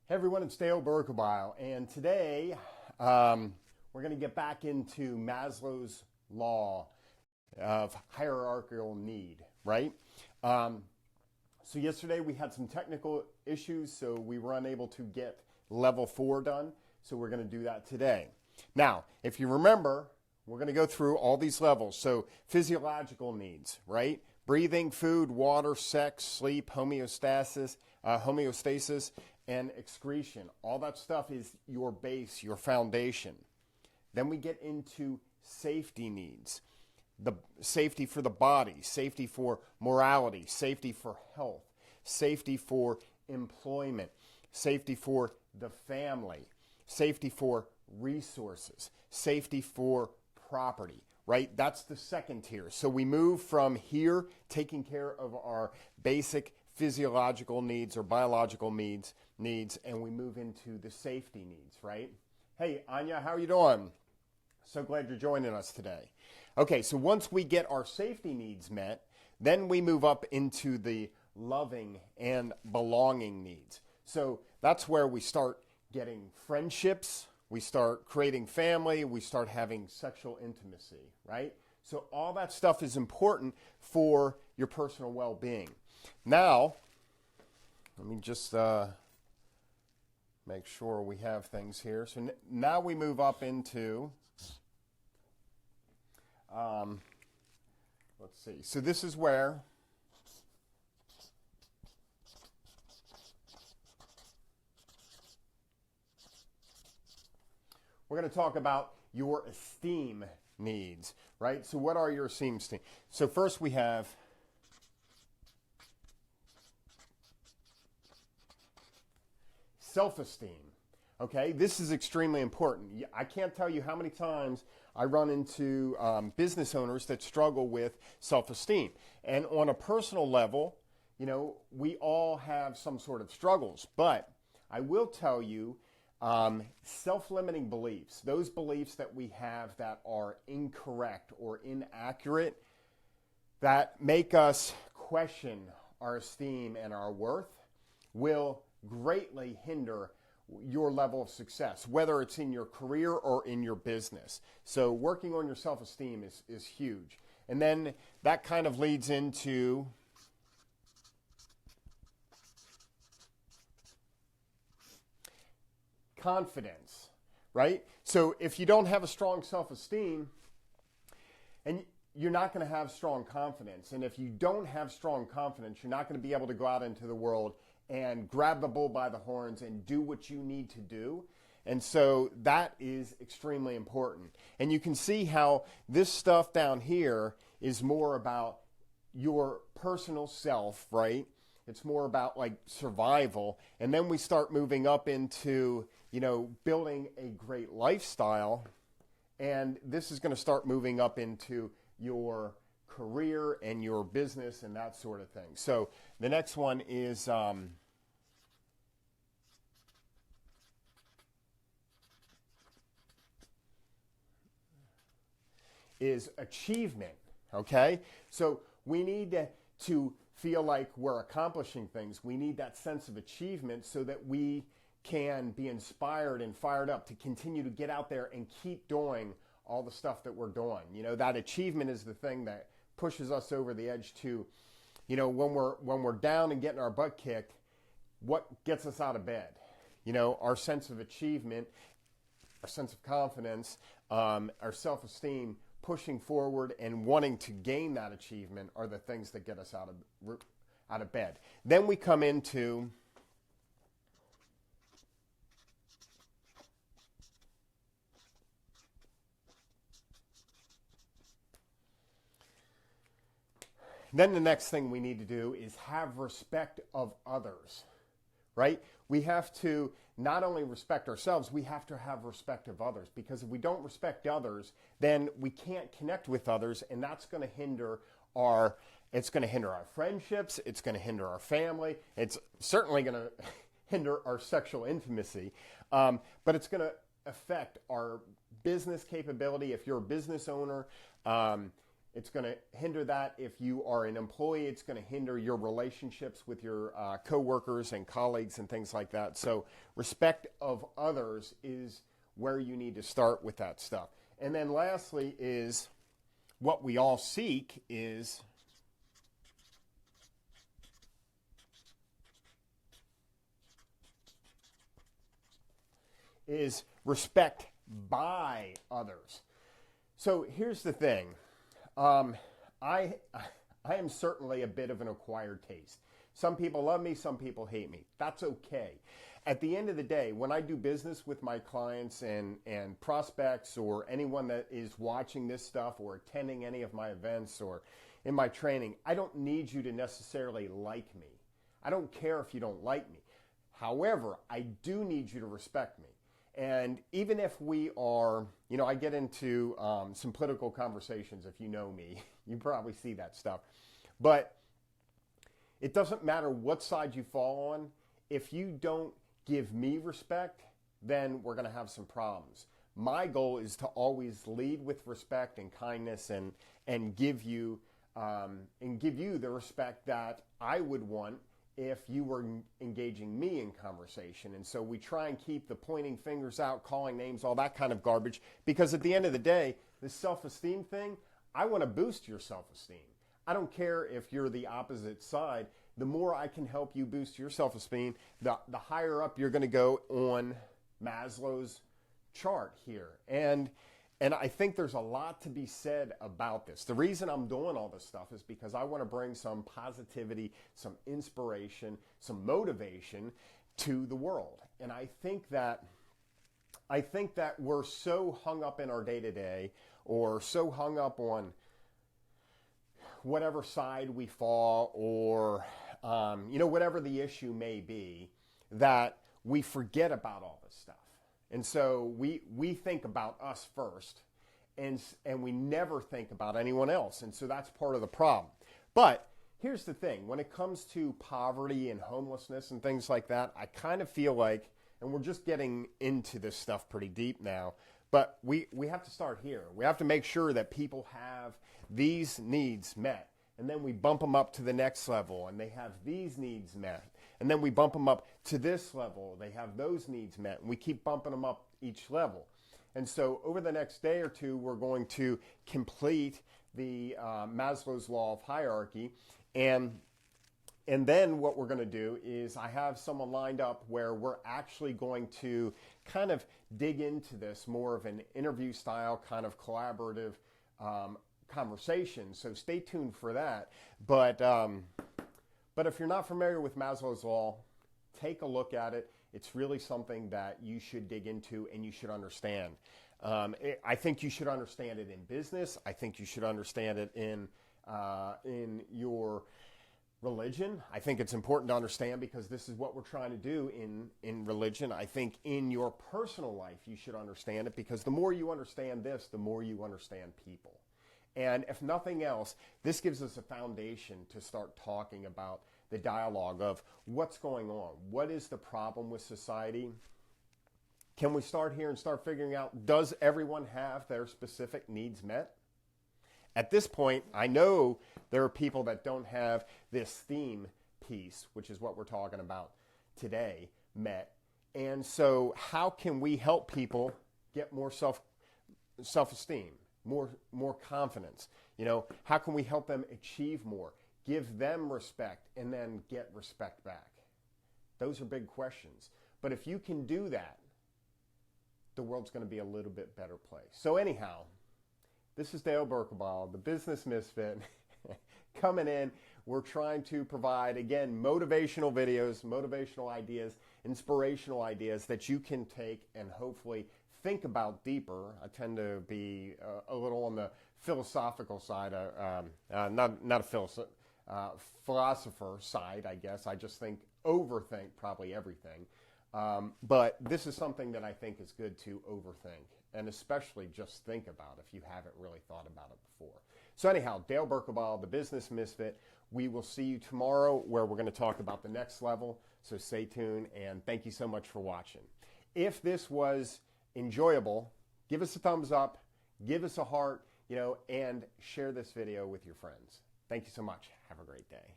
Hey everyone, it's Dale Berkebile, and today we're going to get back into Maslow's law of hierarchical need, right? So yesterday we had some technical issues, so we were unable to get level 4 done, so we're going to do that today. Now, if you remember, we're going to go through all these levels. So physiological needs, right? Breathing, food, water, sex, sleep, homeostasis, and excretion. All that stuff is your base, your foundation. Then we get into safety needs. The safety for the body, safety for morality, safety for health, safety for employment, safety for the family, safety for resources, safety for property, right? That's the second tier. So we move from here, taking care of our basic physiological needs or biological needs, and we move into the safety needs, right? Hey, Anya, how are you doing? So glad you're joining us today. Okay, so once we get our safety needs met, then we move up into the loving and belonging needs. So that's where we start getting friendships, we start creating family, we start having sexual intimacy, right? So all that stuff is important for your personal well-being. Now, let me just make sure we have things here. So now we move up into, let's see. So this is where we're going to talk about your esteem needs, right? So what are your esteem needs? So first we have self-esteem, okay? This is extremely important. I can't tell you how many times I run into business owners that struggle with self-esteem. And on a personal level, you know, we all have some sort of struggles. But I will tell you, self-limiting beliefs, those beliefs that we have that are incorrect or inaccurate, that make us question our esteem and our worth, will greatly hinder your level of success, whether it's in your career or in your business. So working on your self-esteem is huge. And then that kind of leads into confidence, right? So if you don't have a strong self-esteem, and you're not going to have strong confidence. And if you don't have strong confidence, you're not going to be able to go out into the world and grab the bull by the horns and do what you need to do. And so that is extremely important. And you can see how this stuff down here is more about your personal self, right? It's more about like survival. And then we start moving up into, you know, building a great lifestyle. And this is going to start moving up into your career and your business and that sort of thing. So the next one is achievement, okay? So we need to feel like we're accomplishing things. We need that sense of achievement so that we can be inspired and fired up to continue to get out there and keep doing all the stuff that we're doing. You know, that achievement is the thing that pushes us over the edge to, you know, when we're down and getting our butt kicked, what gets us out of bed? You know, our sense of achievement, our sense of confidence, our self-esteem, pushing forward and wanting to gain that achievement are the things that get us out of bed. Then we come into then the next thing we need to do is have respect of others, right? We have to not only respect ourselves, we have to have respect of others, because if we don't respect others, then we can't connect with others, and that's going to hinder our friendships, it's going to hinder our family, it's certainly going to hinder our sexual intimacy, but it's going to affect our business capability. If you're a business owner, It's going to hinder that. If you are an employee, it's going to hinder your relationships with your coworkers and colleagues and things like that. So respect of others is where you need to start with that stuff. And then lastly is what we all seek is respect by others. So here's the thing. I am certainly a bit of an acquired taste. Some people love me, some people hate me. That's okay. At the end of the day, when I do business with my clients and prospects or anyone that is watching this stuff or attending any of my events or in my training, I don't need you to necessarily like me. I don't care if you don't like me. However, I do need you to respect me. And even if we are, I get into some political conversations. If you know me, you probably see that stuff. But it doesn't matter what side you fall on. If you don't give me respect, then we're going to have some problems. My goal is to always lead with respect and kindness and give you the respect that I would want if you were engaging me in conversation. And so we try and keep the pointing fingers out, calling names, all that kind of garbage, because at the end of the day, this self-esteem thing, I want to boost your self-esteem. I don't care if you're the opposite side. The more I can help you boost your self-esteem, the higher up you're going to go on Maslow's chart here. And I think there's a lot to be said about this. The reason I'm doing all this stuff is because I want to bring some positivity, some inspiration, some motivation to the world. And I think that we're so hung up in our day-to-day or so hung up on whatever side we fall or, whatever the issue may be, that we forget about all this stuff. And so we think about us first, and we never think about anyone else. And so that's part of the problem. But here's the thing. When it comes to poverty and homelessness and things like that, I kind of feel like, and we're just getting into this stuff pretty deep now, but we have to start here. We have to make sure that people have these needs met. And then we bump them up to the next level, and they have these needs met. And then we bump them up to this level. They have those needs met. And we keep bumping them up each level. And so over the next day or two, we're going to complete the Maslow's Law of Hierarchy. And then what we're going to do is I have someone lined up where we're actually going to kind of dig into this more of an interview style, kind of collaborative conversation. So stay tuned for that. But if you're not familiar with Maslow's Law, take a look at it. It's really something that you should dig into and you should understand. I think you should understand it in business. I think you should understand it in your religion. I think it's important to understand because this is what we're trying to do in religion. I think in your personal life, you should understand it because the more you understand this, the more you understand people. And if nothing else, this gives us a foundation to start talking about the dialogue of what's going on. What is the problem with society? Can we start here and start figuring out, does everyone have their specific needs met? At this point, I know there are people that don't have this theme piece, which is what we're talking about today, met. And so how can we help people get more self-esteem? More confidence. How can we help them achieve more? Give them respect and then get respect back. Those are big questions. But if you can do that, the world's going to be a little bit better place. So anyhow, this is Dale Berkebile, the Business Misfit, coming in. We're trying to provide, again, motivational videos, motivational ideas, inspirational ideas that you can take and hopefully think about deeper. I tend to be a little on the philosophical side, not a philosopher side, I guess. I just overthink probably everything. But this is something that I think is good to overthink, and especially just think about if you haven't really thought about it before. So anyhow, Dale Berkebile, the Business Misfit. We will see you tomorrow where we're going to talk about the next level. So stay tuned, and thank you so much for watching. If this was enjoyable, give us a thumbs up, give us a heart, and share this video with your friends. Thank you so much. Have a great day.